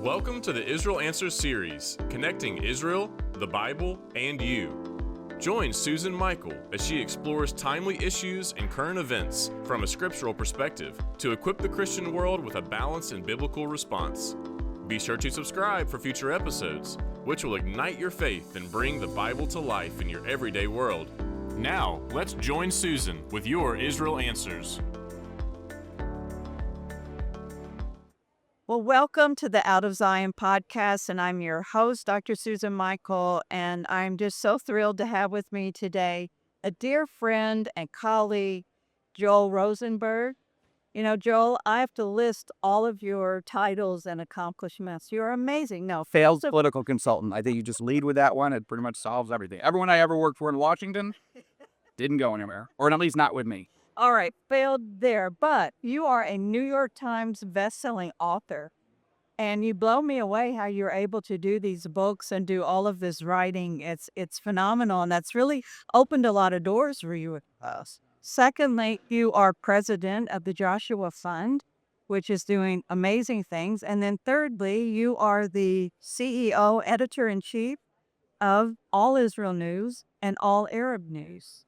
Welcome to the Israel Answers series, connecting Israel, the Bible, and you. Join Susan Michael as she explores timely issues and current events from a scriptural perspective to equip the Christian world with a balanced and biblical response. Be sure to subscribe for future episodes, which will ignite your faith and bring the Bible to life in your everyday world. Now, let's join Susan with your Israel Answers. Well, welcome to the Out of Zion podcast, and I'm your host, Dr. Susan Michael, and I'm just so thrilled to have with me today a dear friend and colleague, Joel Rosenberg. You know, Joel, I have to list all of your titles and accomplishments. You're amazing. No, Failed political consultant. I think you just lead with that one. It pretty much solves everything. Everyone I ever worked for in Washington didn't go anywhere, or at least not with me. All right, failed there, but you are a New York Times best-selling author, and you blow me away how you're able to do these books and do all of this writing. It's phenomenal, and that's really opened a lot of doors for you with us. Secondly, you are president of the Joshua Fund, which is doing amazing things. And then thirdly, you are the CEO, editor-in-chief of All Israel News and All Arab News.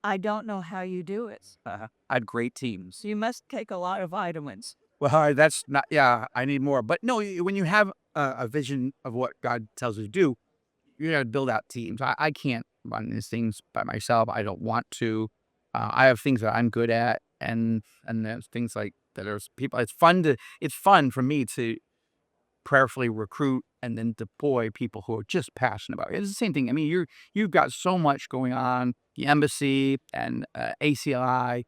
I don't know how you do it. I had great teams. You must take a lot of vitamins. Well, that's not, I need more. But no, when you have a vision of what God tells you to do, you got to build out teams. I can't run these things by myself. I don't want to. I have things that I'm good at, and there's things like that. There's people. It's fun for me to prayerfully recruit and then deploy people who are just passionate about it. It's the same thing. I mean, you've got so much going on, the embassy and ACLI.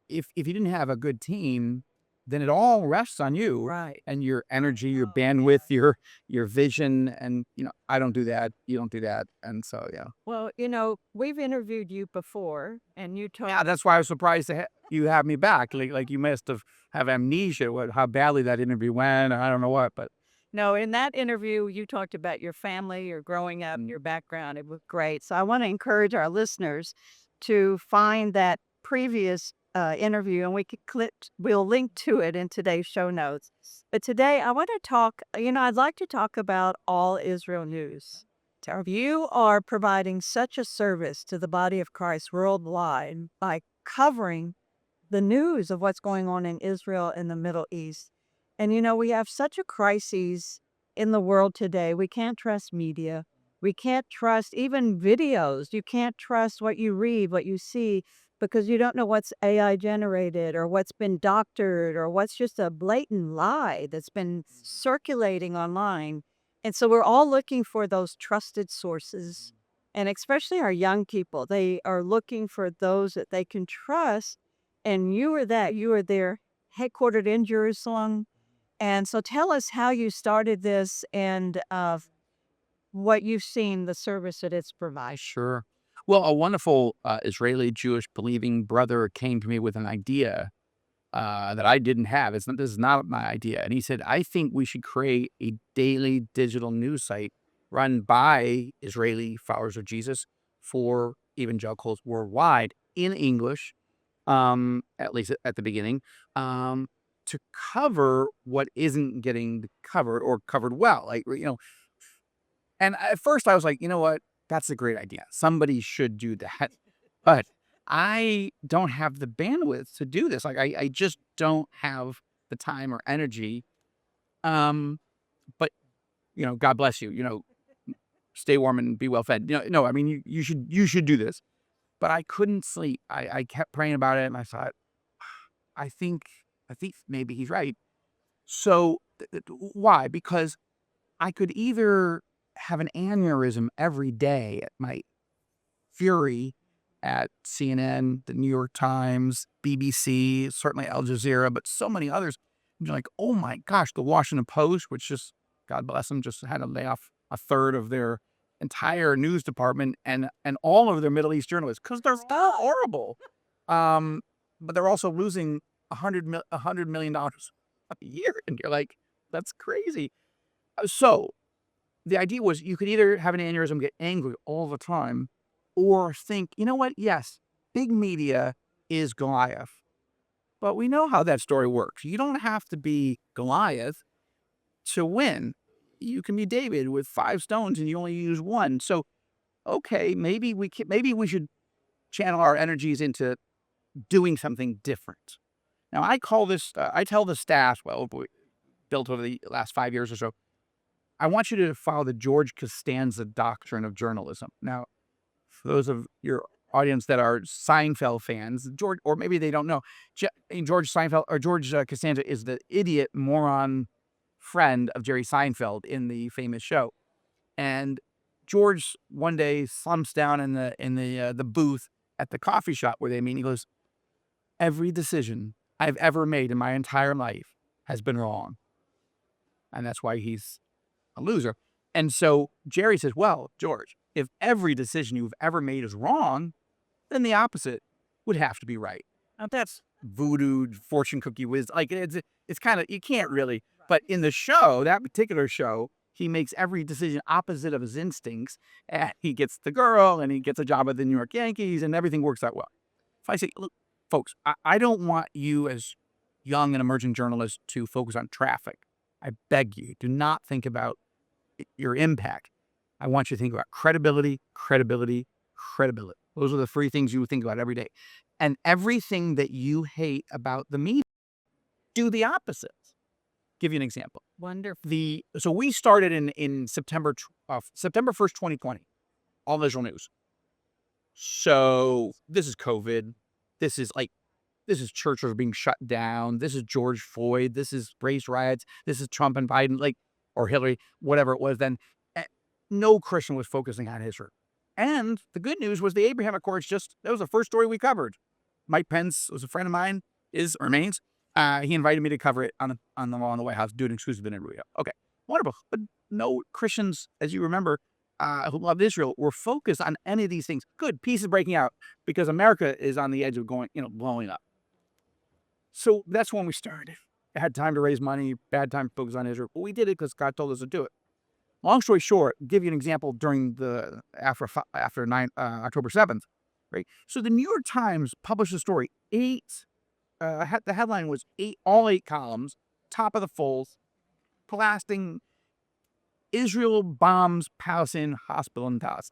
If you didn't have a good team, then it all rests on you, Right. And your energy, your bandwidth, your vision. And I don't do that. You don't do that, and so Well, we've interviewed you before, and you told yeah. That's why I was surprised to you have me back. Like you must have amnesia how badly that interview went. I don't know what, but. No, in that interview, you talked about your family, your growing up, your background. It was great. So I want to encourage our listeners to find that previous interview, and we'll link to it in today's show notes. But today I want to talk, I'd like to talk about All Israel News. You are providing such a service to the body of Christ worldwide by covering the news of what's going on in Israel and the Middle East. And, we have such a crisis in the world today. We can't trust media. We can't trust even videos. You can't trust what you read, what you see, because you don't know what's AI generated or what's been doctored or what's just a blatant lie that's been circulating online. And so we're all looking for those trusted sources. And especially our young people, they are looking for those that they can trust. And you are that. You are there, headquartered in Jerusalem. And so tell us how you started this and what you've seen, the service that it's provided. Sure. Well, a wonderful Israeli Jewish believing brother came to me with an idea that I didn't have. This is not my idea. And he said, I think we should create a daily digital news site run by Israeli followers of Jesus for evangelicals worldwide in English, at least at the beginning, to cover what isn't getting covered or covered well. And at first I was like, you know what? That's a great idea. Somebody should do that. But I don't have the bandwidth to do this. I just don't have the time or energy. But God bless you. Stay warm and be well fed. No, I mean you should do this. But I couldn't sleep. I kept praying about it, and I thought, I think maybe he's right. So why? Because I could either have an aneurysm every day at my fury at CNN, the New York Times, BBC, certainly Al Jazeera, but so many others. You're like, oh my gosh, the Washington Post, which just, God bless them, just had to lay off a third of their entire news department and all of their Middle East journalists because they're horrible. But they're also losing $100 million a year, and you're like, that's crazy. So the idea was you could either have an aneurysm, get angry all the time, or think, you know what? Yes, big media is Goliath, but we know how that story works. You don't have to be Goliath to win. You can be David with 5 stones and you only use 1. So, okay, maybe we should channel our energies into doing something different. Now, I tell the staff, built over the last 5 years or so, I want you to follow the George Costanza doctrine of journalism. Now, for those of your audience that are Seinfeld fans, or maybe they don't know, George Costanza is the idiot, moron friend of Jerry Seinfeld in the famous show. And George one day slumps down in the booth at the coffee shop where they meet. He goes, "Every decision I've ever made in my entire life has been wrong." And that's why he's a loser. And so Jerry says, "Well, George, if every decision you've ever made is wrong, then the opposite would have to be right." Now that's voodoo fortune cookie wisdom. Like it's kind of, you can't really, but in the show, that particular show, he makes every decision opposite of his instincts, and he gets the girl, and he gets a job at the New York Yankees, and everything works out well. If I say, look, folks, I don't want you as young and emerging journalists to focus on traffic. I beg you, do not think about your impact. I want you to think about credibility, credibility, credibility. Those are the 3 things you think about every day. And everything that you hate about the media, do the opposite. Give you an example. Wonderful. So we started in September 1st, 2020, All Israel News. So this is COVID. This is churches being shut down. This is George Floyd. This is race riots. This is Trump and Biden, or Hillary, whatever it was then. No Christian was focusing on Israel. And the good news was the Abraham Accords, that was the first story we covered. Mike Pence was a friend of mine, remains. He invited me to cover it on the Law in the White House, do an exclusive interview. Okay, wonderful. But no Christians, as you remember, who love Israel, were focused on any of these things. Good, peace is breaking out because America is on the edge of blowing up. So that's when we started. I had time to raise money, bad time to focus on Israel, but we did it because God told us to do it. Long story short, give you an example during after October 7th, right? So the New York Times published a story, the headline was all 8 columns, top of the folds, blasting Israel bombs Palestinian hospital in Gaza.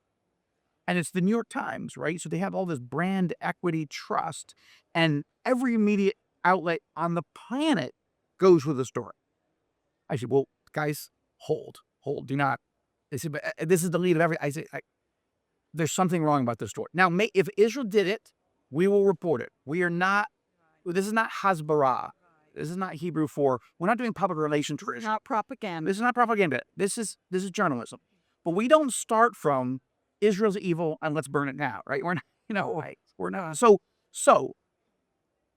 And it's the New York Times, right? So they have all this brand equity trust, and every media outlet on the planet goes with the story. I said, well, guys, hold, do not. They said, but this is the lead of every. I say, there's something wrong about this story. Now, if Israel did it, we will report it. We are not. This is not Hasbara. This is not Hebrew for. We're not doing public relations. It's not propaganda. This is not propaganda. This is journalism. But we don't start from Israel's evil and let's burn it now, right? We're not. We're not. So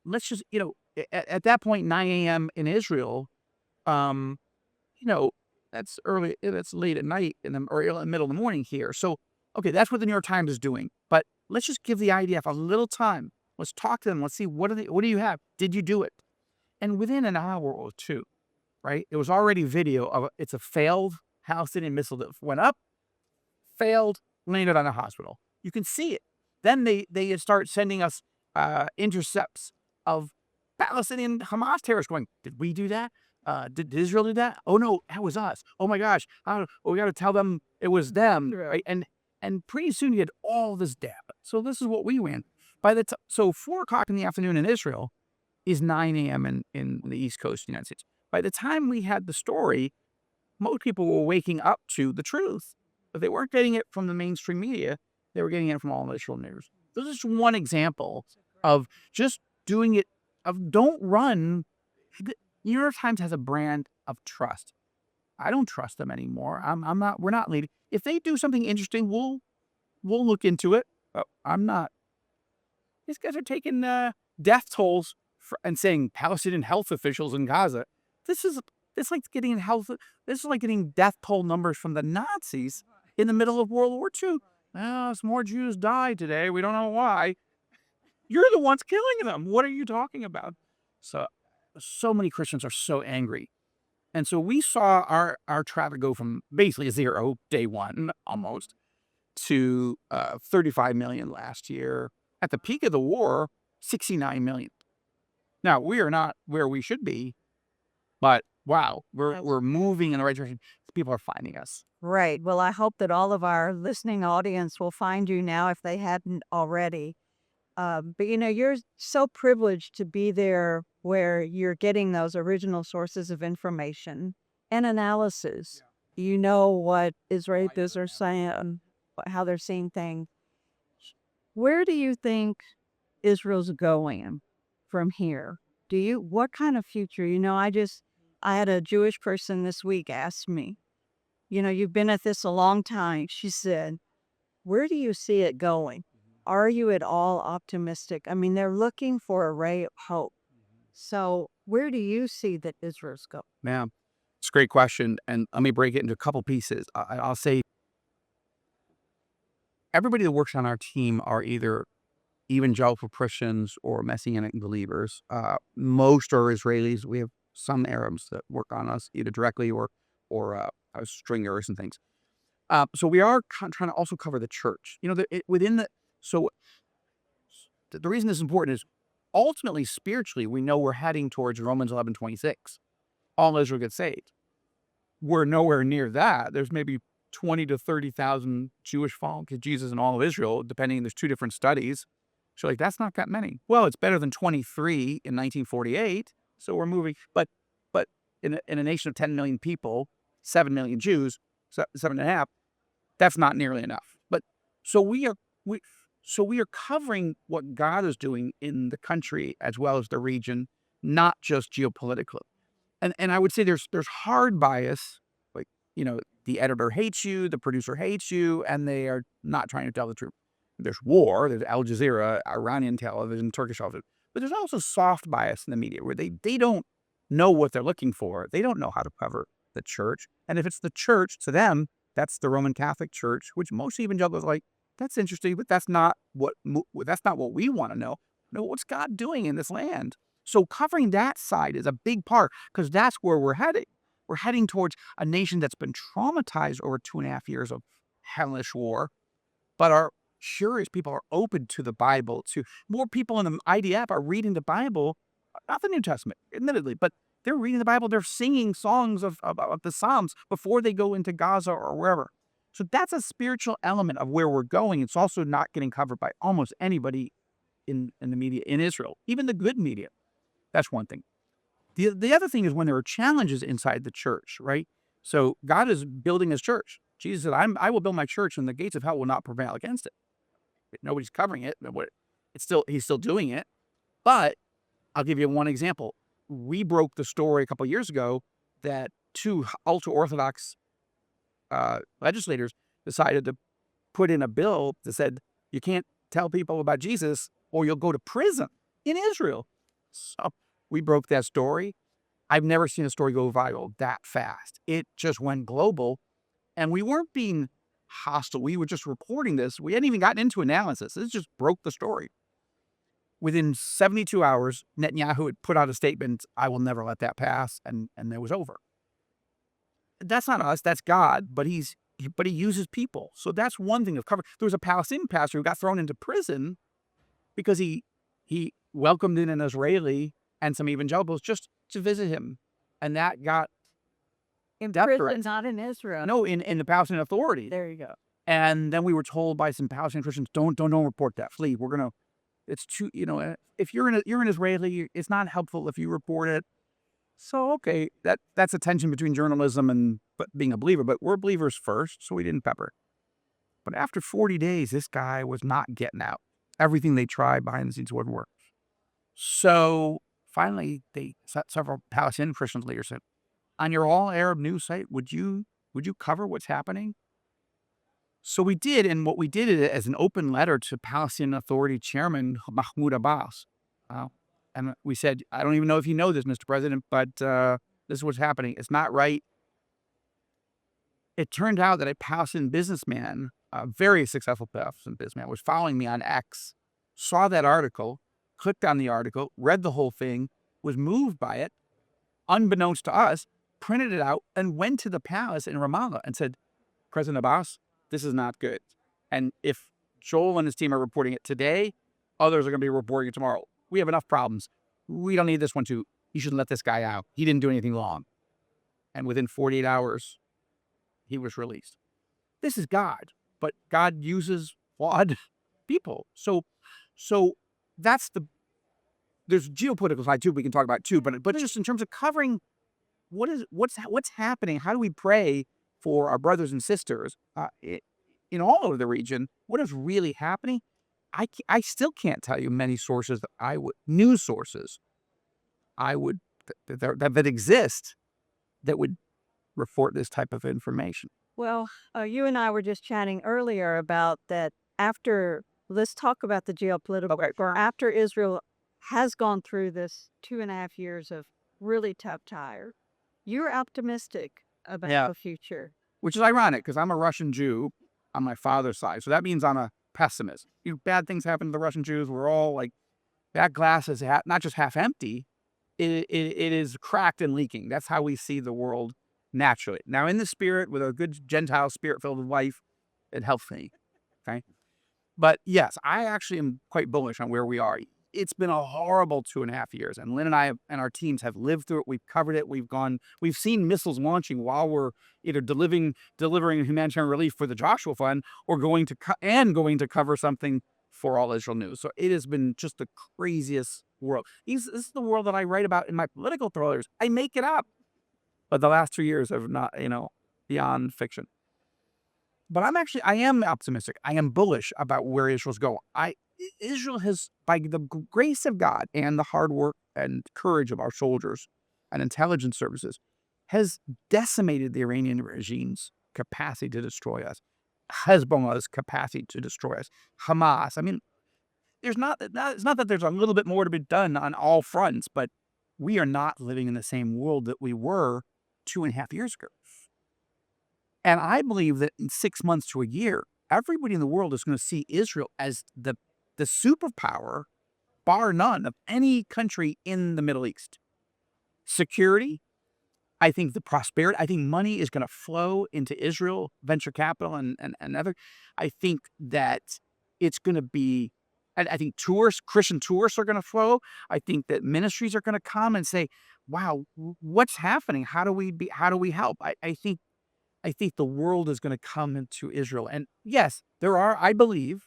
let's just at that point 9 a.m. in Israel, that's early. That's late at night or in the middle of the morning here. So okay, that's what the New York Times is doing. But let's just give the IDF a little time. Let's talk to them. Let's see what do you have? Did you do it? And within an hour or two, right? It was already video of it's a failed Palestinian missile that went up, failed, landed on a hospital. You can see it. Then they start sending us intercepts of Palestinian Hamas terrorists going, did we do that? Did Israel do that? Oh no, that was us. Oh my gosh, we got to tell them it was them, right? And pretty soon you had all this data. So this is what we win. So 4 o'clock in the afternoon in Israel is 9 a.m. in the East Coast of the United States. By the time we had the story, most people were waking up to the truth. But they weren't getting it from the mainstream media. They were getting it from All Israel News. This is just one example of just doing it, don't run. The New York Times has a brand of trust. I don't trust them anymore. We're not leading. If they do something interesting, we'll look into it. But I'm not. These guys are taking death tolls and saying Palestinian health officials in Gaza. This is like getting death toll numbers from the Nazis in the middle of World War II. Well, some more Jews died today. We don't know why. You're the ones killing them. What are you talking about? So many Christians are so angry. And so we saw our traffic go from basically 0, day one, almost, to 35 million last year. At the peak of the war, 69 million. Now, we are not where we should be, but wow, we're moving in the right direction. People are finding us. Right. Well, I hope that all of our listening audience will find you now if they hadn't already. But you're so privileged to be there where you're getting those original sources of information and analysis. You know what Israelis are saying, how they're seeing things. Where do you think Israel's going from here? What kind of future? I had a Jewish person this week ask me, you've been at this a long time. She said, where do you see it going? Are you at all optimistic? I mean, they're looking for a ray of hope. So where do you see that Israel's going? Ma'am, it's a great question. And let me break it into a couple pieces. I'll say everybody that works on our team are either evangelical Christians or Messianic believers. Most are Israelis. We have some Arabs that work on us either directly or stringers and things. So we are trying to also cover the church. So the reason this is important is ultimately spiritually we know we're heading towards Romans 11:26. All Israel gets saved. We're nowhere near that. There's maybe 20 to 30,000 Jewish followers of Jesus in all of Israel, depending. There's two different studies. So that's not that many. Well, it's better than 23 in 1948. So we're moving. But in a nation of 10 million people, 7 million Jews, 7.5, that's not nearly enough. But so we are covering what God is doing in the country as well as the region, not just geopolitically. And I would say there's hard bias, like, the editor hates you, the producer hates you, and they are not trying to tell the truth. There's war, there's Al Jazeera, Iranian television, Turkish television, but there's also soft bias in the media where they don't know what they're looking for. They don't know how to cover the church. And if it's the church, to them, that's the Roman Catholic Church, which most evangelicals are like, that's interesting, but that's not what we want to know. No, what's God doing in this land? So covering that side is a big part because that's where we're heading. We're heading towards a nation that's been traumatized over 2.5 years of hellish war, but our curious people are open to the Bible. To more people in the IDF are reading the Bible, not the New Testament, admittedly, but they're reading the Bible. They're singing songs of the Psalms before they go into Gaza or wherever. So that's a spiritual element of where we're going. It's also not getting covered by almost anybody in the media in Israel, even the good media. That's one thing. The other thing is when there are challenges inside the church, right? So God is building his church. Jesus said, I will build my church and the gates of hell will not prevail against it. Nobody's covering it. He's still doing it. But I'll give you one example. We broke the story a couple of years ago that two ultra-Orthodox legislators decided to put in a bill that said you can't tell people about Jesus or you'll go to prison in Israel. So we broke that story. I've never seen a story go viral that fast. It just went global. And we weren't being hostile. We were just reporting this. We hadn't even gotten into analysis. This just broke the story. Within 72 hours, Netanyahu had put out a statement, I will never let that pass, and it was over. That's not us, that's God, but he uses people. So that's one thing of cover. There was a Palestinian pastor who got thrown into prison because he welcomed in an Israeli and some evangelicals just to visit him. And that got in prison, not in Israel. No, in the Palestinian Authority. There you go. And then we were told by some Palestinian Christians, don't report that. Flee. It's too, if you're an Israeli, it's not helpful if you report it. So, okay, that's a tension between journalism and being a believer, but we're believers first, so we didn't pepper. But after 40 days, this guy was not getting out. Everything they tried behind the scenes wouldn't work. So finally, several Palestinian Christian leaders said, on your all Arab news site, would you cover what's happening? So we did, and what we did is as an open letter to Palestinian Authority Chairman Mahmoud Abbas. And we said, I don't even know if you know this, Mr. President, but this is what's happening. It's not right. It turned out that a Palestinian businessman, a very successful Palestinian businessman, was following me on X, saw that article, clicked on the article, read the whole thing, was moved by it, unbeknownst to us, printed it out, and went to the palace in Ramallah and said, President Abbas, this is not good. And if Joel and his team are reporting it today, others are going to be reporting it tomorrow. We have enough problems. We don't need this one too. You should let this guy out. He didn't do anything wrong. and within 48 hours, he was released. This is God, but God uses flawed people. So that's there's geopolitical side too we can talk about too, but just in terms of covering what's happening, how do we pray for our brothers and sisters in all over the region? What is really happening? I still can't tell you many sources news sources that exist that would report this type of information. Well, you and I were just chatting earlier about that let's talk about the geopolitical. Okay. After Israel has gone through this 2.5 years of really tough tire, you're optimistic about the future. Which is ironic because I'm a Russian Jew on my father's side. So that means I'm a pessimist. Bad things happen to the Russian Jews. We're all like, that glass is not just half empty, it is cracked and leaking. That's how we see the world naturally. Now, in the spirit, with a good Gentile spirit-filled life, it helps me. Okay? But yes, I actually am quite bullish on where we are. It's been a horrible 2.5 years, and Lynn and I and our teams have lived through it. We've covered it. We've seen missiles launching while we're either delivering humanitarian relief for the Joshua Fund or going to cover something for All Israel News. So it has been just the craziest world. This is the world that I write about in my political thrillers. I make it up, but the last 2 years have not, beyond fiction. But I am optimistic. I am bullish about where Israel's going. Israel has, by the grace of God and the hard work and courage of our soldiers and intelligence services, has decimated the Iranian regime's capacity to destroy us, Hezbollah's capacity to destroy us, Hamas. I mean, it's not that there's a little bit more to be done on all fronts, but we are not living in the same world that we were 2.5 years ago. And I believe that in 6 months to a year, everybody in the world is going to see Israel as the superpower, bar none, of any country in the Middle East. Security, I think the prosperity, I think money is going to flow into Israel, venture capital and other. I think that it's going to be, I think Christian tourists are going to flow. I think that ministries are going to come and say, wow, what's happening? How do we help? I think the world is going to come into Israel. And yes, there are, I believe,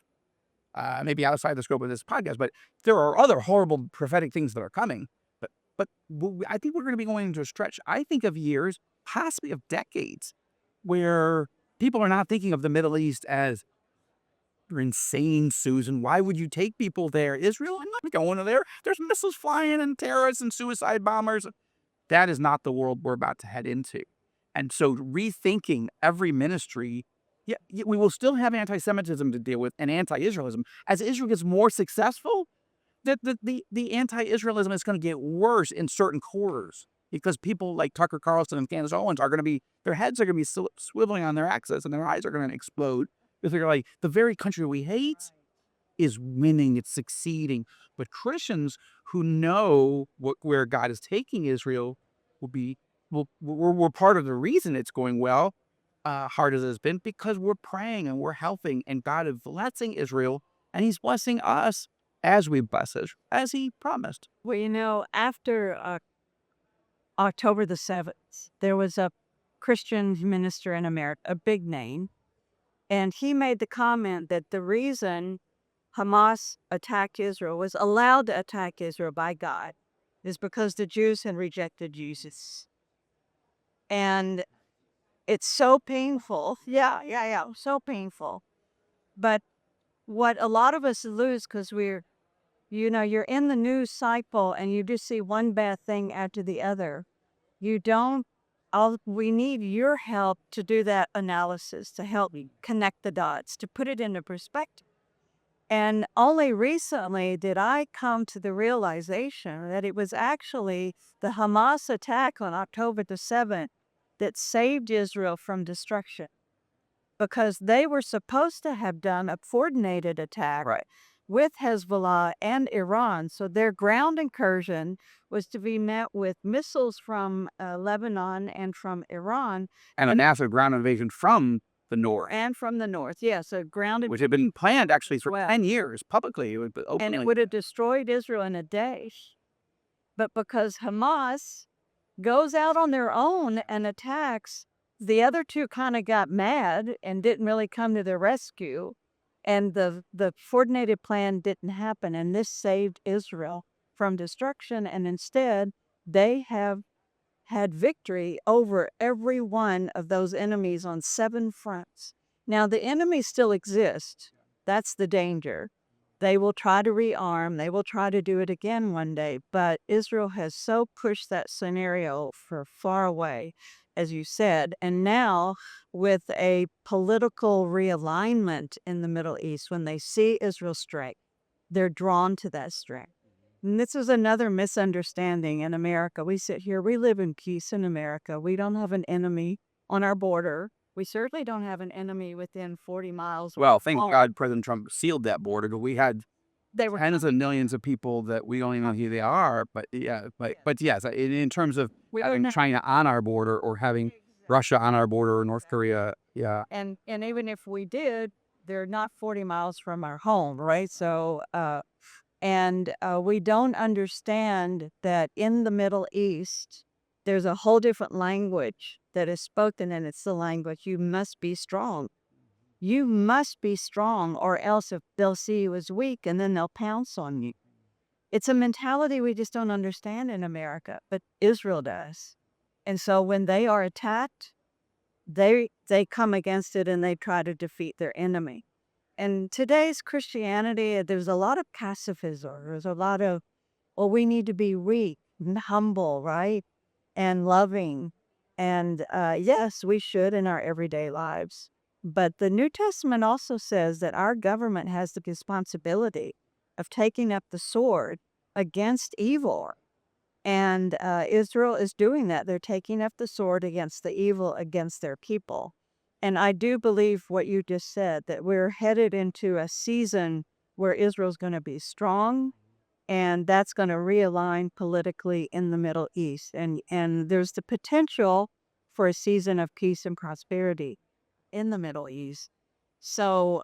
maybe outside the scope of this podcast, but there are other horrible prophetic things that are coming. But I think we're going to be going into a stretch, I think, of years, possibly of decades, where people are not thinking of the Middle East as, you're insane, Susan. Why would you take people there? Israel? I'm not going there. There's missiles flying and terrorists and suicide bombers. That is not the world we're about to head into. And so rethinking every ministry, we will still have anti-Semitism to deal with and anti-Israelism. As Israel gets more successful, the anti-Israelism is going to get worse in certain quarters because people like Tucker Carlson and Candace Owens their heads are going to be swiveling on their axis and their eyes are going to explode because they're like, the very country we hate is winning, it's succeeding. But Christians who know where God is taking Israel we're part of the reason it's going well, hard as it's been, because we're praying and we're helping, and God is blessing Israel, and He's blessing us as we bless Israel, as He promised. Well, after October the 7th, there was a Christian minister in America, a big name, and he made the comment that the reason Hamas attacked Israel, was allowed to attack Israel by God, is because the Jews had rejected Jesus. And it's so painful. Yeah. So painful. But what a lot of us lose, because you're in the news cycle and you just see one bad thing after the other. We need your help to do that analysis, to help connect the dots, to put it into perspective. And only recently did I come to the realization that it was actually the Hamas attack on October the 7th that saved Israel from destruction, because they were supposed to have done a coordinated attack with Hezbollah and Iran. So their ground incursion was to be met with missiles from Lebanon and from Iran. And a massive ground invasion from the north. And from the north, yes. So which had been planned actually for 10 years publicly. And it would have destroyed Israel in a day. But because Hamas goes out on their own and attacks. The other two kind of got mad and didn't really come to their rescue. And the coordinated plan didn't happen. And this saved Israel from destruction. And instead, they have had victory over every one of those enemies on 7 fronts. Now, the enemies still exist. That's the danger. They will try to rearm. They will try to do it again one day. But Israel has so pushed that scenario for far away, as you said. And now, with a political realignment in the Middle East, when they see Israel's strength, they're drawn to that strength. And this is another misunderstanding in America. We sit here, we live in peace in America. We don't have an enemy on our border. We certainly don't have an enemy within 40 miles. Well, thank God President Trump sealed that border, because we had They were tens of millions of people that we don't even know who they are. But yeah, but yes, in terms of we having don't have- China on our border or having Russia on our border or North Korea, yeah. And even if we did, they're not 40 miles from our home, right? So, we don't understand that in the Middle East, there's a whole different language that is spoken, and it's the language, you must be strong. You must be strong, or else if they'll see you as weak, and then they'll pounce on you. It's a mentality we just don't understand in America, but Israel does. And so when they are attacked, they come against it and they try to defeat their enemy. And today's Christianity, there's a lot of pacifism. There's a lot of, well, we need to be weak and humble, right? And loving. And yes, we should in our everyday lives. But the New Testament also says that our government has the responsibility of taking up the sword against evil. And Israel is doing that. They're taking up the sword against the evil, against their people. And I do believe what you just said, that we're headed into a season where Israel's going to be strong, and that's going to realign politically in the Middle East. And there's the potential for a season of peace and prosperity in the Middle East. So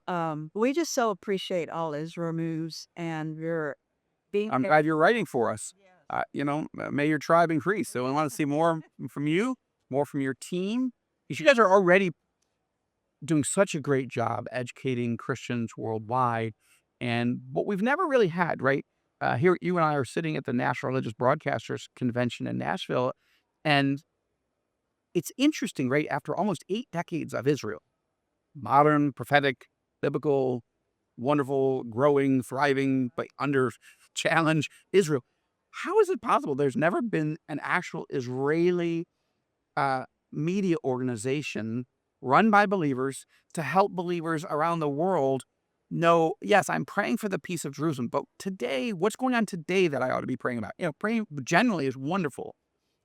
we just so appreciate all Israel moves, and you're being. I'm glad you're writing for us. May your tribe increase. So I want to see more from you, more from your team. You guys are already doing such a great job educating Christians worldwide. And what we've never really had, right? Here, you and I are sitting at the National Religious Broadcasters Convention in Nashville. And it's interesting, right? After almost 8 decades of Israel, modern, prophetic, biblical, wonderful, growing, thriving, but under challenge Israel. How is it possible there's never been an actual Israeli media organization run by believers to help believers around the world know, yes, I'm praying for the peace of Jerusalem, but today, what's going on today that I ought to be praying about? Praying generally is wonderful.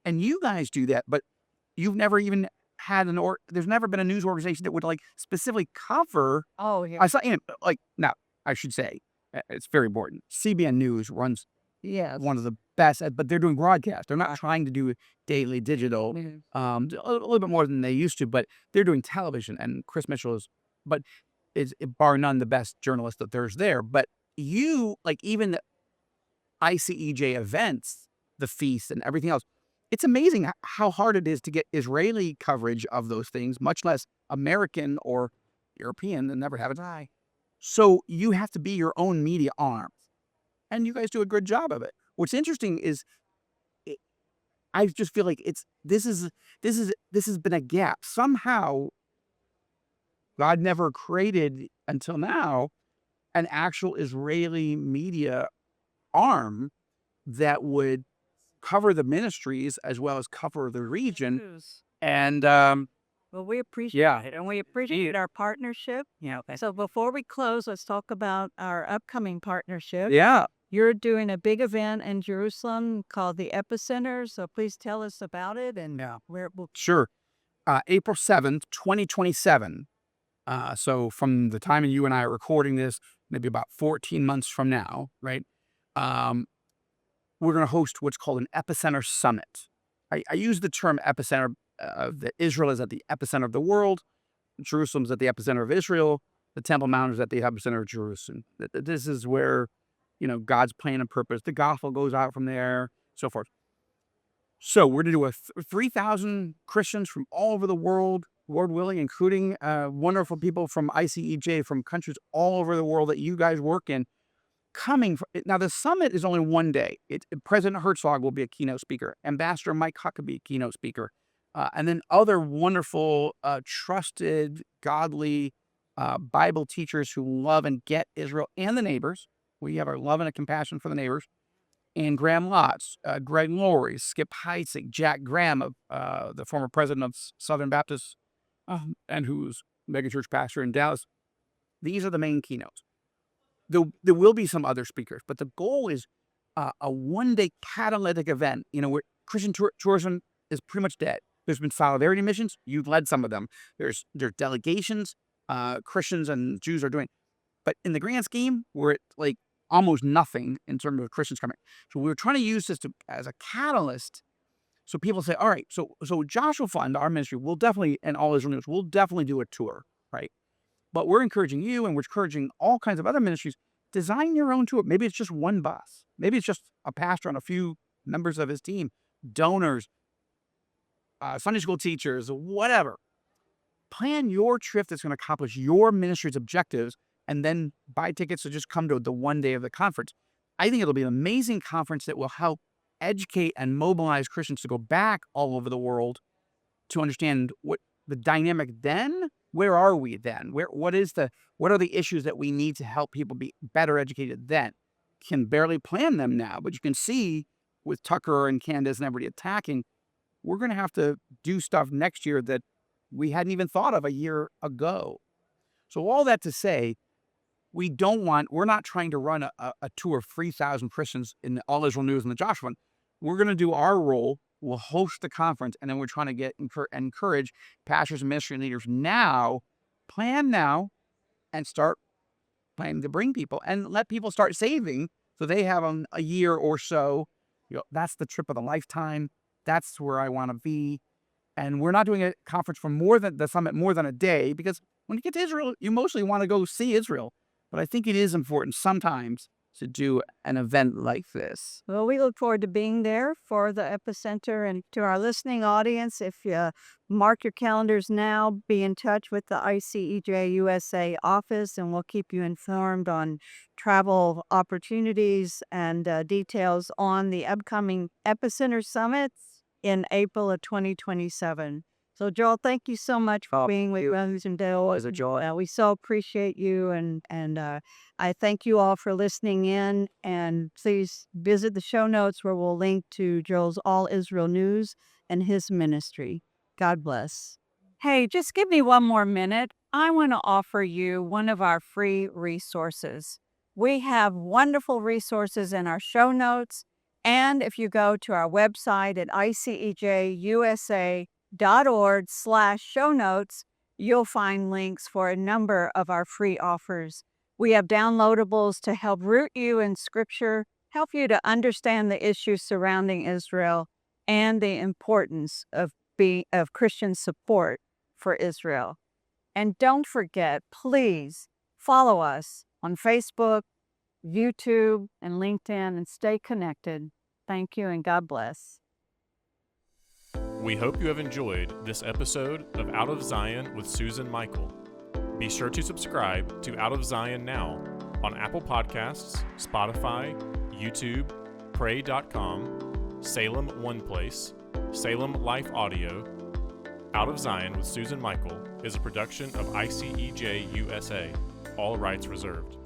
And you guys do that, but you've never even had there's never been a news organization that would specifically cover. Oh, yeah. I saw, now I should say, it's very important. CBN News runs one of the best, but they're doing broadcast. They're not trying to do daily digital, a little bit more than they used to, but they're doing television. And Chris Mitchell is bar none the best journalist that there's there. But you, even the ICEJ events, the feast and everything else, it's amazing how hard it is to get Israeli coverage of those things, much less American or European, and never have it. So you have to be your own media arm. And you guys do a good job of it. What's interesting is, I just feel like this has been a gap. Somehow, God never created until now an actual Israeli media arm that would cover the ministries as well as cover the region. And well, we appreciate it, and we appreciate our partnership. Yeah. So before we close, let's talk about our upcoming partnership. Yeah. You're doing a big event in Jerusalem called the Epicenter. So please tell us about it and where it will. Sure. April 7th, 2027. So from the time you and I are recording this, maybe about 14 months from now, right? We're going to host what's called an Epicenter Summit. I use the term epicenter, that Israel is at the epicenter of the world. Jerusalem's at the epicenter of Israel. The Temple Mount is at the epicenter of Jerusalem. This is where, God's plan and purpose, the gospel goes out from there, so forth. So we're going to do 3,000 Christians from all over the world, Lord willing, including wonderful people from ICEJ, from countries all over the world that you guys work in, now, the summit is only one day. President Herzog will be a keynote speaker. Ambassador Mike Huckabee, keynote speaker. And then other wonderful, trusted, godly Bible teachers who love and get Israel and the neighbors. We have our love and a compassion for the neighbors. And Graham Lotz, Greg Laurie, Skip Heitzig, Jack Graham, the former president of Southern Baptist, and who's megachurch pastor in Dallas. These are the main keynotes. There will be some other speakers, but the goal is a one-day catalytic event, where Christian tourism is pretty much dead. There's been solidarity missions. You've led some of them. There's delegations Christians and Jews are doing. But in the grand scheme, we're at like almost nothing in terms of Christians coming. So we're trying to use this as a catalyst. So people say, all right, so Joshua Fund, our ministry, will definitely, and All Israel News, will definitely do a tour, right? But we're encouraging you, and we're encouraging all kinds of other ministries, design your own tour. Maybe it's just one bus. Maybe it's just a pastor and a few members of his team, donors, Sunday school teachers, whatever. Plan your trip that's going to accomplish your ministry's objectives, and then buy tickets to just come to the one day of the conference. I think it'll be an amazing conference that will help educate and mobilize Christians to go back all over the world to understand what the dynamic then. Where are we then? What are the issues that we need to help people be better educated then? Can barely plan them now, but you can see with Tucker and Candace and everybody attacking, we're going to have to do stuff next year that we hadn't even thought of a year ago. So all that to say, we're not trying to run a tour of 3,000 Christians in the All Israel News and the Joshua Fund. We're going to do our role. We'll host the conference, and then we're trying to encourage pastors and ministry leaders plan now, and start planning to bring people and let people start saving so they have a year or so. That's the trip of a lifetime. That's where I want to be. And we're not doing a conference for the summit more than a day, because when you get to Israel, you mostly want to go see Israel. But I think it is important sometimes to do an event like this. Well, we look forward to being there for the Epicenter. And to our listening audience, if you mark your calendars now, be in touch with the ICEJ USA office, and we'll keep you informed on travel opportunities and details on the upcoming Epicenter Summits in April of 2027. So, Joel, thank you so much for being with us and Dale. It was a joy. We so appreciate you, and I thank you all for listening in. And please visit the show notes where we'll link to Joel's All Israel News and his ministry. God bless. Hey, just give me one more minute. I want to offer you one of our free resources. We have wonderful resources in our show notes, and if you go to our website at ICEJUSA.org/show notes, you'll find links for a number of our free offers. We have downloadables to help root you in Scripture, help you to understand the issues surrounding Israel, and the importance of Christian support for Israel. And don't forget, please follow us on Facebook, YouTube, and LinkedIn, and stay connected. Thank you, and God bless. We hope you have enjoyed this episode of Out of Zion with Susan Michael. Be sure to subscribe to Out of Zion now on Apple Podcasts, Spotify, YouTube, Pray.com, Salem One Place, Salem Life Audio. Out of Zion with Susan Michael is a production of ICEJ USA. All rights reserved.